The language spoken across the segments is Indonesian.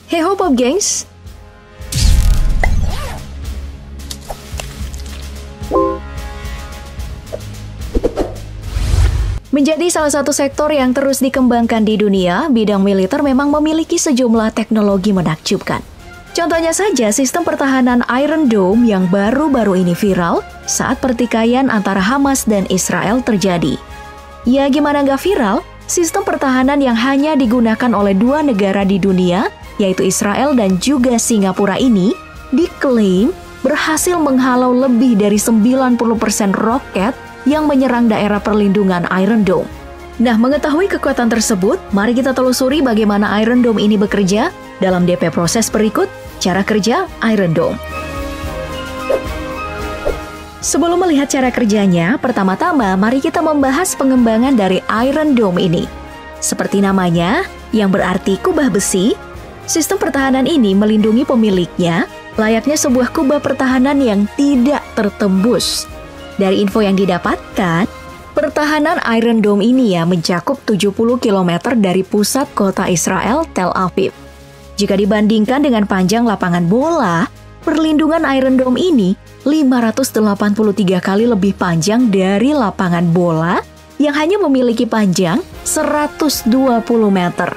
Hey ho Pop Gengs! Menjadi salah satu sektor yang terus dikembangkan di dunia, bidang militer memang memiliki sejumlah teknologi menakjubkan. Contohnya saja sistem pertahanan Iron Dome yang baru-baru ini viral saat pertikaian antara Hamas dan Israel terjadi. Ya gimana nggak viral? Sistem pertahanan yang hanya digunakan oleh dua negara di dunia, yaitu Israel dan juga Singapura ini, diklaim berhasil menghalau lebih dari 90% roket yang menyerang daerah perlindungan Iron Dome. Nah, mengetahui kekuatan tersebut, mari kita telusuri bagaimana Iron Dome ini bekerja dalam DP proses berikut, cara kerja Iron Dome. Sebelum melihat cara kerjanya, pertama-tama mari kita membahas pengembangan dari Iron Dome ini. Seperti namanya, yang berarti kubah besi, sistem pertahanan ini melindungi pemiliknya layaknya sebuah kubah pertahanan yang tidak tertembus. Dari info yang didapatkan, pertahanan Iron Dome ini mencakup 70 km dari pusat kota Israel, Tel Aviv. Jika dibandingkan dengan panjang lapangan bola, perlindungan Iron Dome ini 583 kali lebih panjang dari lapangan bola yang hanya memiliki panjang 120 meter.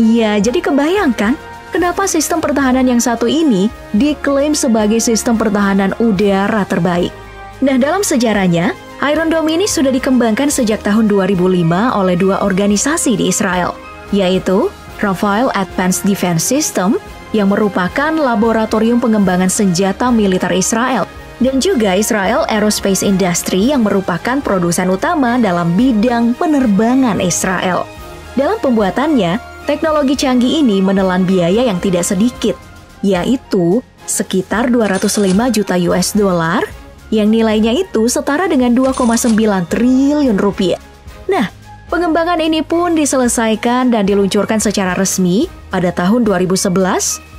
Ya, jadi kebayangkan kenapa sistem pertahanan yang satu ini diklaim sebagai sistem pertahanan udara terbaik. Nah, dalam sejarahnya, Iron Dome ini sudah dikembangkan sejak tahun 2005 oleh dua organisasi di Israel, yaitu Rafael Advanced Defense System yang merupakan laboratorium pengembangan senjata militer Israel, dan juga Israel Aerospace Industry yang merupakan produsen utama dalam bidang penerbangan Israel. Dalam pembuatannya, teknologi canggih ini menelan biaya yang tidak sedikit, yaitu sekitar 205 juta US dollar, yang nilainya itu setara dengan 2,9 triliun rupiah. Nah, pengembangan ini pun diselesaikan dan diluncurkan secara resmi pada tahun 2011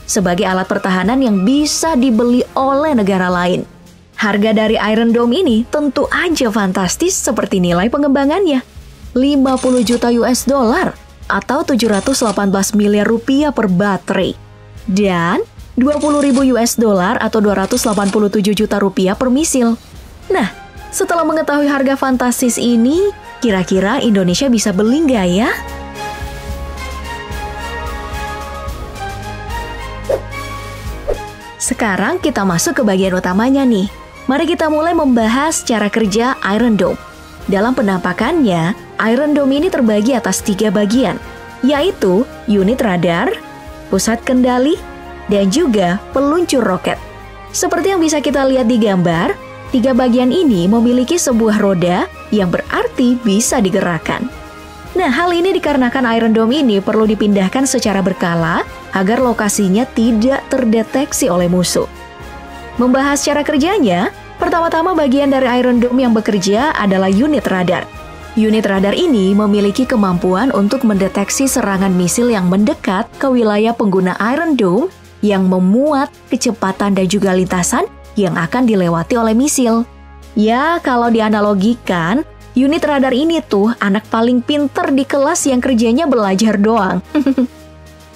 sebagai alat pertahanan yang bisa dibeli oleh negara lain. Harga dari Iron Dome ini tentu aja fantastis seperti nilai pengembangannya. 50 juta US dollar atau 718 miliar rupiah per baterai. Dan 20.000 US dollar atau 287 juta rupiah per misil. Nah, setelah mengetahui harga fantastis ini, kira-kira Indonesia bisa beli nggak ya? Sekarang kita masuk ke bagian utamanya nih. Mari kita mulai membahas cara kerja Iron Dome. Dalam penampakannya, Iron Dome ini terbagi atas 3 bagian, yaitu unit radar, pusat kendali, dan juga peluncur roket. Seperti yang bisa kita lihat di gambar, 3 bagian ini memiliki sebuah roda yang berarti bisa digerakkan. Nah, hal ini dikarenakan Iron Dome ini perlu dipindahkan secara berkala agar lokasinya tidak terdeteksi oleh musuh. Membahas cara kerjanya, pertama-tama bagian dari Iron Dome yang bekerja adalah unit radar. Unit radar ini memiliki kemampuan untuk mendeteksi serangan misil yang mendekat ke wilayah pengguna Iron Dome yang memuat kecepatan dan juga lintasan yang akan dilewati oleh misil. Ya, kalau dianalogikan, unit radar ini tuh anak paling pinter di kelas yang kerjanya belajar doang.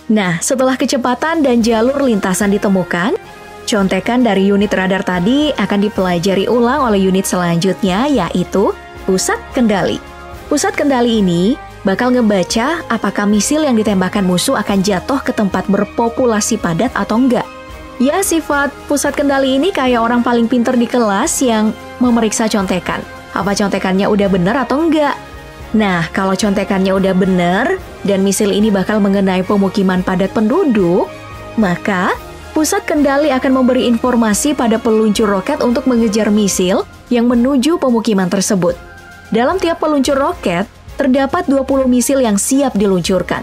Nah, setelah kecepatan dan jalur lintasan ditemukan, contekan dari unit radar tadi akan dipelajari ulang oleh unit selanjutnya, yaitu pusat kendali. Pusat kendali ini bakal ngebaca apakah misil yang ditembakkan musuh akan jatuh ke tempat berpopulasi padat atau enggak. Ya, sifat pusat kendali ini kayak orang paling pinter di kelas yang memeriksa contekan. Apa contekannya udah bener atau enggak? Nah, kalau contekannya udah bener dan misil ini bakal mengenai pemukiman padat penduduk, maka pusat kendali akan memberi informasi pada peluncur roket untuk mengejar misil yang menuju pemukiman tersebut. Dalam tiap peluncur roket, terdapat 20 misil yang siap diluncurkan.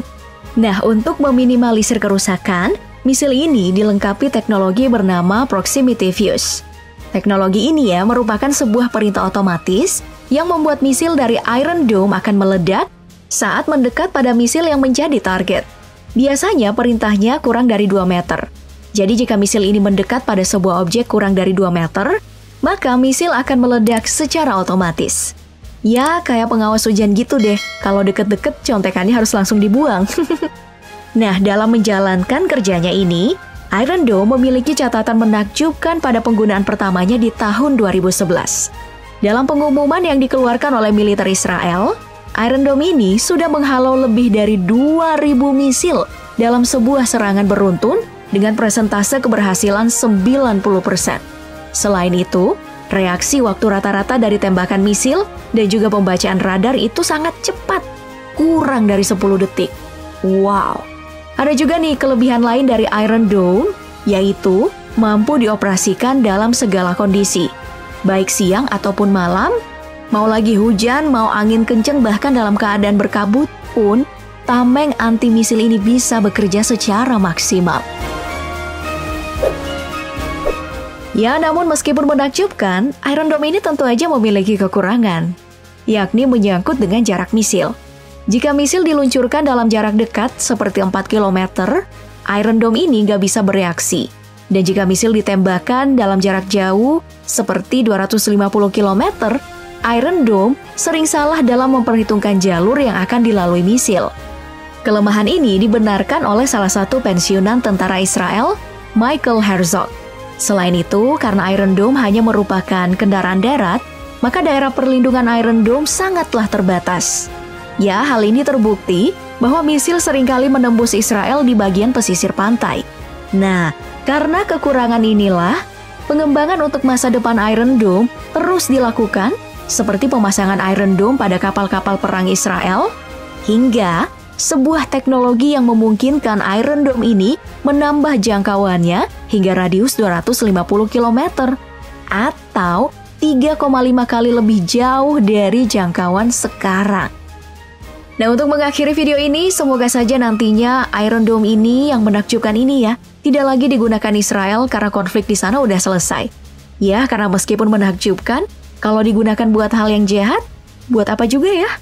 Nah, untuk meminimalisir kerusakan, misil ini dilengkapi teknologi bernama Proximity Fuse. Teknologi ini merupakan sebuah perintah otomatis yang membuat misil dari Iron Dome akan meledak saat mendekat pada misil yang menjadi target. Biasanya perintahnya kurang dari 2 meter. Jadi jika misil ini mendekat pada sebuah objek kurang dari 2 meter, maka misil akan meledak secara otomatis. Ya, kayak pengawas hujan gitu deh. Kalau deket-deket, contekannya harus langsung dibuang. Nah, dalam menjalankan kerjanya ini, Iron Dome memiliki catatan menakjubkan pada penggunaan pertamanya di tahun 2011. Dalam pengumuman yang dikeluarkan oleh militer Israel, Iron Dome ini sudah menghalau lebih dari 2.000 misil dalam sebuah serangan beruntun dengan persentase keberhasilan 90%. Selain itu, reaksi waktu rata-rata dari tembakan misil dan juga pembacaan radar itu sangat cepat, kurang dari 10 detik. Wow! Ada juga nih kelebihan lain dari Iron Dome, yaitu mampu dioperasikan dalam segala kondisi, baik siang ataupun malam, mau lagi hujan, mau angin kenceng, bahkan dalam keadaan berkabut pun, tameng anti misil ini bisa bekerja secara maksimal. Ya, namun meskipun menakjubkan, Iron Dome ini tentu aja memiliki kekurangan, yakni menyangkut dengan jarak misil. Jika misil diluncurkan dalam jarak dekat seperti 4 km, Iron Dome ini nggak bisa bereaksi. Dan jika misil ditembakkan dalam jarak jauh seperti 250 km, Iron Dome sering salah dalam memperhitungkan jalur yang akan dilalui misil. Kelemahan ini dibenarkan oleh salah satu pensiunan tentara Israel, Michael Herzog. Selain itu, karena Iron Dome hanya merupakan kendaraan darat, maka daerah perlindungan Iron Dome sangatlah terbatas. Ya, hal ini terbukti bahwa misil seringkali menembus Israel di bagian pesisir pantai. Nah, karena kekurangan inilah, pengembangan untuk masa depan Iron Dome terus dilakukan, seperti pemasangan Iron Dome pada kapal-kapal perang Israel, hingga sebuah teknologi yang memungkinkan Iron Dome ini menambah jangkauannya hingga radius 250 km, atau 3,5 kali lebih jauh dari jangkauan sekarang. Nah, untuk mengakhiri video ini, semoga saja nantinya Iron Dome ini yang menakjubkan ini ya, tidak lagi digunakan Israel karena konflik di sana udah selesai. Ya, karena meskipun menakjubkan, kalau digunakan buat hal yang jahat, buat apa juga ya?